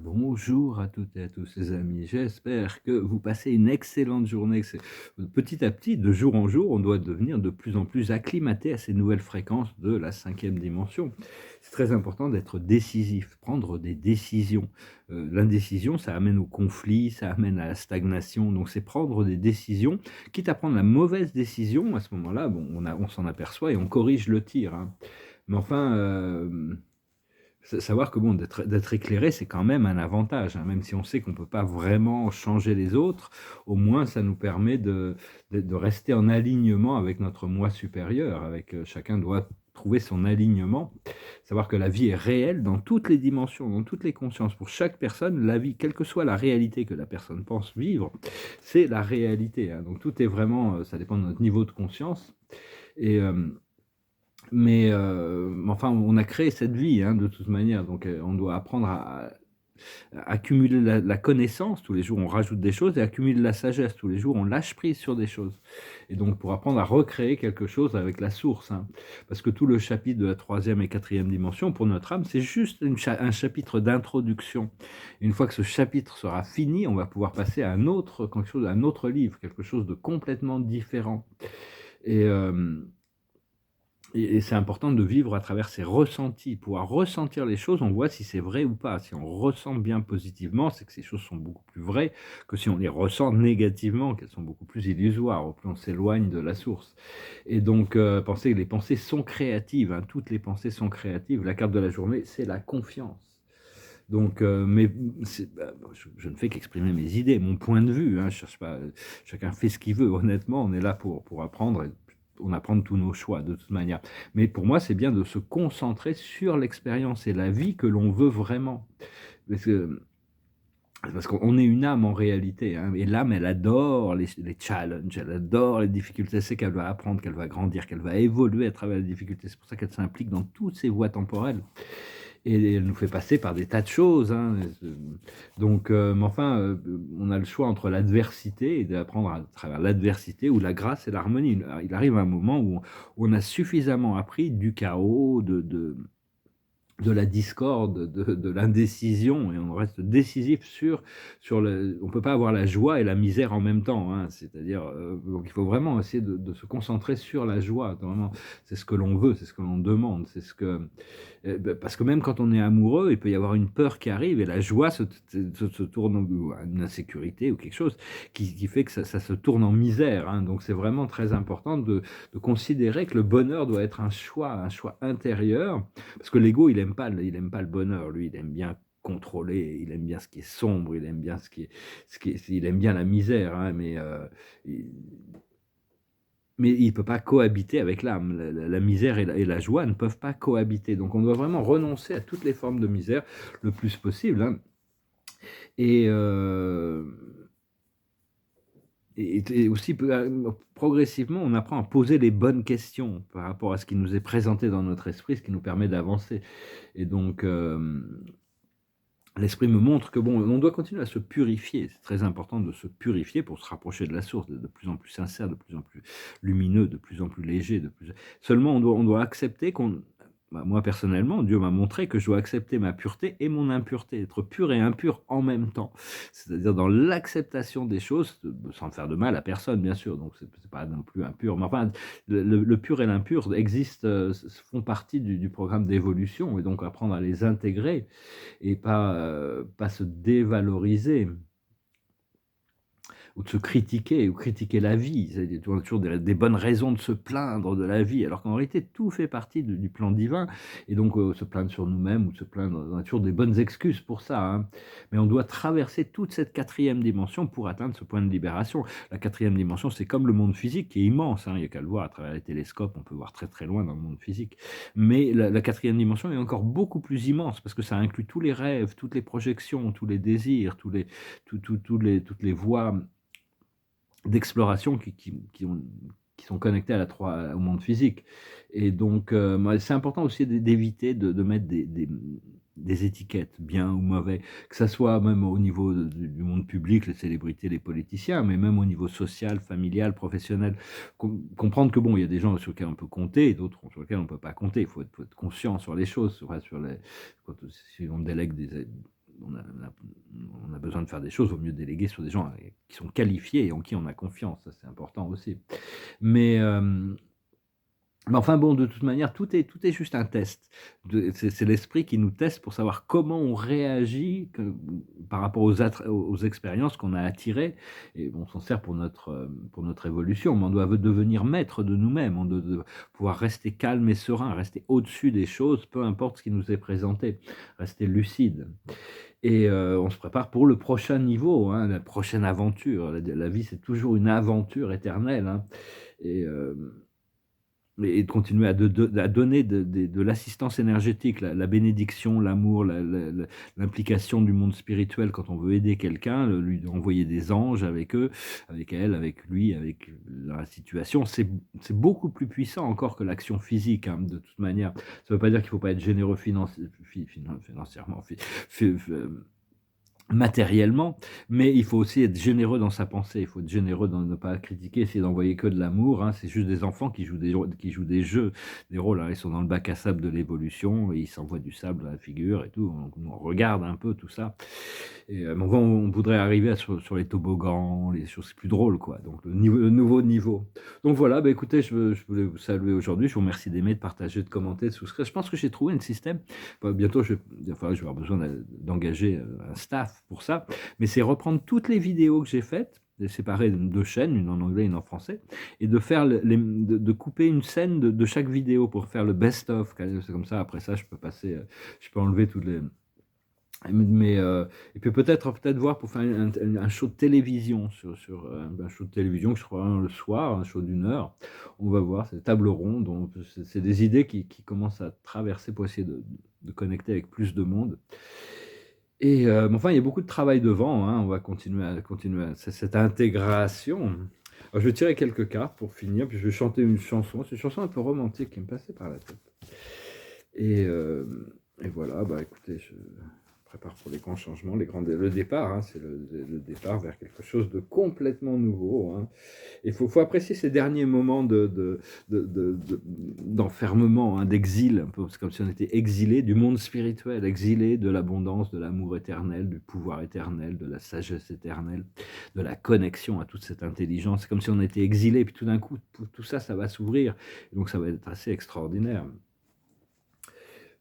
Bonjour à toutes et à tous les amis, j'espère que vous passez une excellente journée. Petit à petit, de jour en jour, on doit devenir de plus en plus acclimaté à ces nouvelles fréquences de la cinquième dimension. C'est très important d'être décisif, prendre des décisions. L'indécision, ça amène au conflit, ça amène à la stagnation, donc c'est prendre des décisions, quitte à prendre la mauvaise décision, à ce moment-là, bon, on s'en aperçoit et on corrige le tir, hein. Mais enfin, savoir que bon, d'être éclairé, c'est quand même un avantage, hein, même si on sait qu'on ne peut pas vraiment changer les autres, au moins ça nous permet de rester en alignement avec notre moi supérieur, chacun doit trouver son alignement. Savoir que la vie est réelle dans toutes les dimensions, dans toutes les consciences. Pour chaque personne, la vie, quelle que soit la réalité que la personne pense vivre, c'est la réalité, hein. Donc tout est vraiment, ça dépend de notre niveau de conscience et enfin, on a créé cette vie, hein, de toute manière, donc on doit apprendre à accumuler la connaissance. Tous les jours, on rajoute des choses et accumuler la sagesse. Tous les jours, on lâche prise sur des choses et donc pour apprendre à recréer quelque chose avec la source, hein. Parce que tout le chapitre de la troisième et quatrième dimension, pour notre âme, c'est juste un chapitre d'introduction. Une fois que ce chapitre sera fini, on va pouvoir passer à un autre livre, quelque chose de complètement différent et hem et c'est important de vivre à travers ses ressentis, pouvoir ressentir les choses, on voit si c'est vrai ou pas. Si on ressent bien positivement, c'est que ces choses sont beaucoup plus vraies que si on les ressent négativement, qu'elles sont beaucoup plus illusoires, au plus on s'éloigne de la source. Et donc, les pensées sont créatives, hein, toutes les pensées sont créatives. La carte de la journée, c'est la confiance. Donc, je ne fais qu'exprimer mes idées, mon point de vue, hein, je cherche pas, chacun fait ce qu'il veut, honnêtement, on est là pour apprendre et on apprend de tous nos choix, de toute manière. Mais pour moi, c'est bien de se concentrer sur l'expérience et la vie que l'on veut vraiment. Parce que parce qu'on est une âme en réalité, hein, et l'âme, elle adore les challenges, elle adore les difficultés, elle sait qu'elle va apprendre, qu'elle va grandir, qu'elle va évoluer à travers les difficultés. C'est pour ça qu'elle s'implique dans toutes ces voies temporelles. Et elle nous fait passer par des tas de choses, hein, donc mais enfin, on a le choix entre l'adversité et d'apprendre à travers l'adversité ou la grâce et l'harmonie. Il arrive un moment où on a suffisamment appris du chaos, de la discorde, de l'indécision et on reste décisif sur le on peut pas avoir la joie et la misère en même temps, hein. C'est-à-dire, donc il faut vraiment essayer de se concentrer sur la joie, vraiment. C'est ce que l'on veut, c'est ce que l'on demande, c'est ce que parce que même quand on est amoureux, il peut y avoir une peur qui arrive et la joie se tourne ou une insécurité ou quelque chose qui fait que ça se tourne en misère, hein. Donc c'est vraiment très important de considérer que le bonheur doit être un choix intérieur parce que l'ego, il aime pas le bonheur, lui, il aime bien contrôler, il aime bien ce qui est sombre, il aime bien il aime bien la misère, hein, il mais il peut pas cohabiter avec l'âme. La misère et la joie ne peuvent pas cohabiter. Donc on doit vraiment renoncer à toutes les formes de misère le plus possible, hein et et aussi progressivement, on apprend à poser les bonnes questions par rapport à ce qui nous est présenté dans notre esprit, ce qui nous permet d'avancer et donc l'esprit me montre que bon, on doit continuer à se purifier. C'est très important de se purifier pour se rapprocher de la source, de plus en plus sincère, de plus en plus lumineux, de plus en plus léger, de plus seulement on doit accepter qu'on moi personnellement, Dieu m'a montré que je dois accepter ma pureté et mon impureté, être pur et impur en même temps. C'est-à-dire dans l'acceptation des choses, sans faire de mal à personne bien sûr, donc c'est pas non plus impur, mais enfin le pur et l'impur existent, font partie du programme d'évolution et donc apprendre à les intégrer et pas se dévaloriser ou de se critiquer ou critiquer la vie. C'est on a toujours des bonnes raisons de se plaindre de la vie, alors qu'en réalité tout fait partie du plan divin et donc se plaindre sur nous-mêmes ou se plaindre on a toujours des bonnes excuses pour ça, hein. Mais on doit traverser toute cette quatrième dimension pour atteindre ce point de libération. La quatrième dimension, c'est comme le monde physique qui est immense, hein, il y a qu'à le voir à travers les télescopes, on peut voir très, très loin dans le monde physique. Mais la 4 dimension est encore beaucoup plus immense parce que ça inclut tous les rêves, toutes les projections, tous les désirs, toutes les voies d'exploration qui sont connectés au monde physique et donc moi, c'est important aussi d'éviter de mettre des étiquettes, bien ou mauvais, que ça soit même au niveau du monde public, les célébrités, les politiciens, mais même au niveau social, familial, professionnel. Comprendre que bon, il y a des gens sur lesquels on peut compter et d'autres sur lesquels on ne peut pas compter. Faut être conscient sur les choses, sur les quand si on délègue on a besoin de faire des choses, il vaut mieux déléguer sur des gens qui sont qualifiés et en qui on a confiance, ça c'est important aussi. Mais, mais enfin bon, de toute manière, tout est juste un test. C'est l'esprit qui nous teste pour savoir comment on réagit par rapport aux expériences qu'on a attirées. Et on s'en sert pour notre évolution. Mais on doit devenir maître de nous-mêmes. On doit pouvoir rester calme et serein, rester au-dessus des choses, peu importe ce qui nous est présenté, rester lucide. Et on se prépare pour le prochain niveau, hein, la prochaine aventure. La vie, c'est toujours une aventure éternelle, hein. Et et de continuer à donner de l'assistance énergétique, la bénédiction, l'amour, l'implication du monde spirituel quand on veut aider quelqu'un, lui envoyer des anges avec eux, avec elle, avec lui, avec la situation. C'est beaucoup plus puissant encore que l'action physique, hein, de toute manière. Ça ne veut pas dire qu'il ne faut pas être généreux financièrement, matériellement, mais il faut aussi être généreux dans sa pensée, il faut être généreux dans ne pas critiquer, essayer d'envoyer que de l'amour, hein. C'est juste des enfants qui jouent des jeux, des rôles, hein. Ils sont dans le bac à sable de l'évolution et ils s'envoient du sable à la figure et tout, on regarde un peu tout ça et mais on voudrait arriver sur les toboggans, les choses plus drôles quoi, donc le nouveau niveau. Donc voilà, bah, écoutez, je voulais vous saluer aujourd'hui, je vous remercie d'aimer, de partager, de commenter, de souscrire. Je pense que j'ai trouvé un système, bientôt je vais avoir besoin d'engager un staff pour ça, mais c'est reprendre toutes les vidéos que j'ai faites, les séparer en 2 chaînes, une en anglais, une en français, et de faire de couper une scène de chaque vidéo pour faire le best of. C'est comme ça, après ça, je peux passer, je peux enlever toutes les. Mais et puis peut-être voir pour faire un show de télévision un show de télévision que je ferai le soir, un show d'1 heure. On va voir, c'est table ronde, c'est des idées qui commencent à traverser pour essayer de connecter avec plus de monde. Et mais enfin, il y a beaucoup de travail devant, hein. On va continuer cette intégration. Alors, je vais tirer quelques cartes pour finir, puis je vais chanter une chanson. C'est une chanson un peu romantique qui me passait par la tête. Et, et voilà, bah écoutez, je prépare pour les grands changements, le départ, hein, c'est le départ vers quelque chose de complètement nouveau, hein. Il faut apprécier ces derniers moments d'enfermement, hein, d'exil, un peu, c'est comme si on était exilé du monde spirituel, exilé de l'abondance, de l'amour éternel, du pouvoir éternel, de la sagesse éternelle, de la connexion à toute cette intelligence. C'est comme si on était exilé, puis tout d'un coup, tout ça, ça va s'ouvrir. Donc ça va être assez extraordinaire.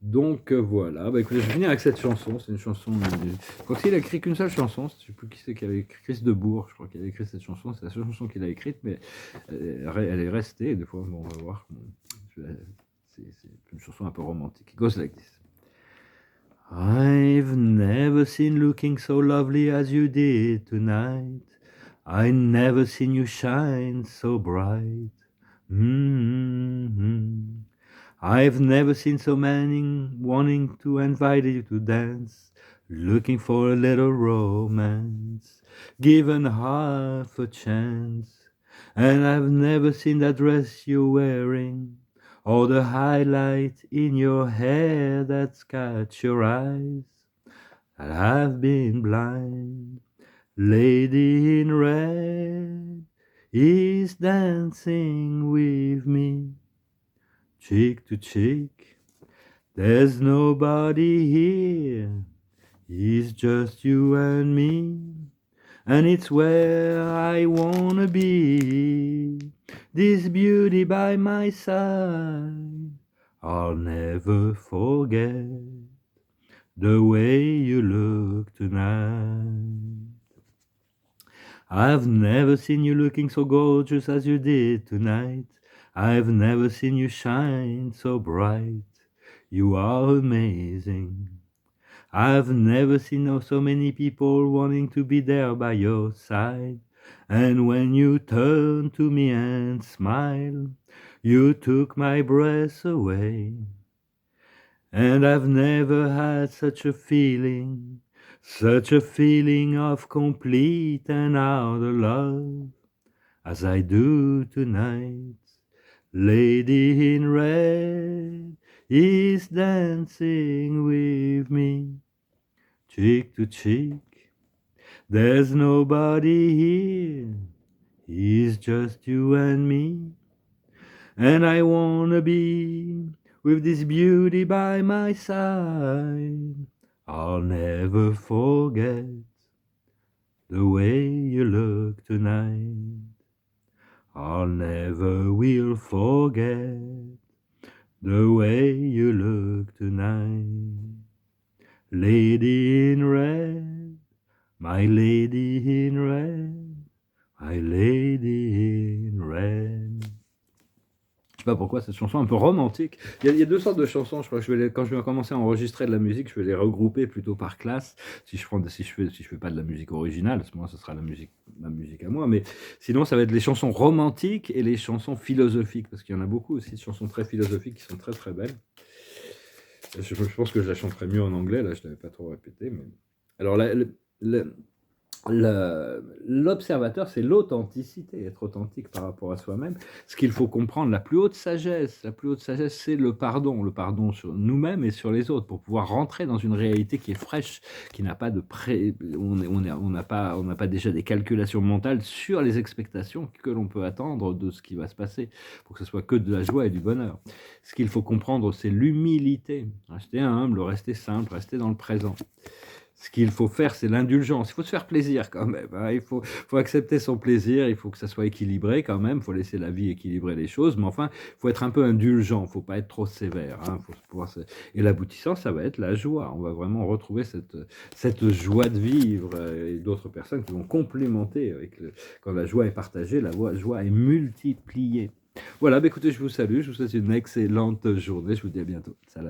Donc voilà, bah, écoutez, je vais finir avec cette chanson, c'est une chanson, je crois qu'il a écrit qu'une seule chanson, je ne sais plus qui c'est qui avait écrit, Chris Debourg, je crois qu'il avait écrit cette chanson, c'est la seule chanson qu'il a écrite, mais elle est restée, et des fois, bon, on va voir, c'est une chanson un peu romantique, it goes like this. I've never seen looking so lovely as you did tonight, I never seen you shine so bright, mm-hmm. I've never seen so many wanting to invite you to dance, looking for a little romance, given half a chance. And I've never seen that dress you're wearing, or the highlight in your hair that's caught your eyes. I've been blind. Lady in red is dancing with me. Cheek to cheek, there's nobody here, it's just you and me, and it's where I wanna be, this beauty by my side, I'll never forget the way you look tonight. I've never seen you looking so gorgeous as you did tonight, I've never seen you shine so bright, you are amazing. I've never seen so many people wanting to be there by your side, and when you turned to me and smiled, you took my breath away. And I've never had such a feeling of complete and utter love, as I do tonight. Lady in red is dancing with me, cheek to cheek. There's nobody here, it's just you and me. And I wanna be with this beauty by my side, I'll never forget the way you look tonight. I'll never will forget the way you look tonight. Lady in red, my lady in red, my lady in red. Je sais pas pourquoi cette chanson un peu romantique. Il y a deux sortes de chansons, je crois que quand je vais commencer à enregistrer de la musique, je vais les regrouper plutôt par classe. Si je fais pas de la musique originale, à ce moment ce sera ma musique à moi, mais sinon ça va être les chansons romantiques et les chansons philosophiques, parce qu'il y en a beaucoup aussi de chansons très philosophiques qui sont très très belles. Je pense que je la chanterai mieux en anglais, là je l'avais pas trop répété, mais alors l'observateur, c'est l'authenticité, être authentique par rapport à soi-même. Ce qu'il faut comprendre, la plus haute sagesse, c'est le pardon sur nous-mêmes et sur les autres, pour pouvoir rentrer dans une réalité qui est fraîche, qui n'a pas de on n'a pas déjà des calculations mentales sur les expectations que l'on peut attendre de ce qui va se passer, pour que ce soit que de la joie et du bonheur. Ce qu'il faut comprendre, c'est l'humilité, rester humble, rester simple, rester dans le présent. Ce qu'il faut faire, c'est l'indulgence. Il faut se faire plaisir quand même, hein. Il faut accepter son plaisir, il faut que ça soit équilibré quand même, il faut laisser la vie équilibrer les choses, mais enfin, il faut être un peu indulgent, il ne faut pas être trop sévère, hein. Et l'aboutissant, ça va être la joie. On va vraiment retrouver cette joie de vivre, et d'autres personnes qui vont complémenter quand la joie est partagée, la joie est multipliée. Voilà, écoutez, je vous salue, je vous souhaite une excellente journée, je vous dis à bientôt. Salut.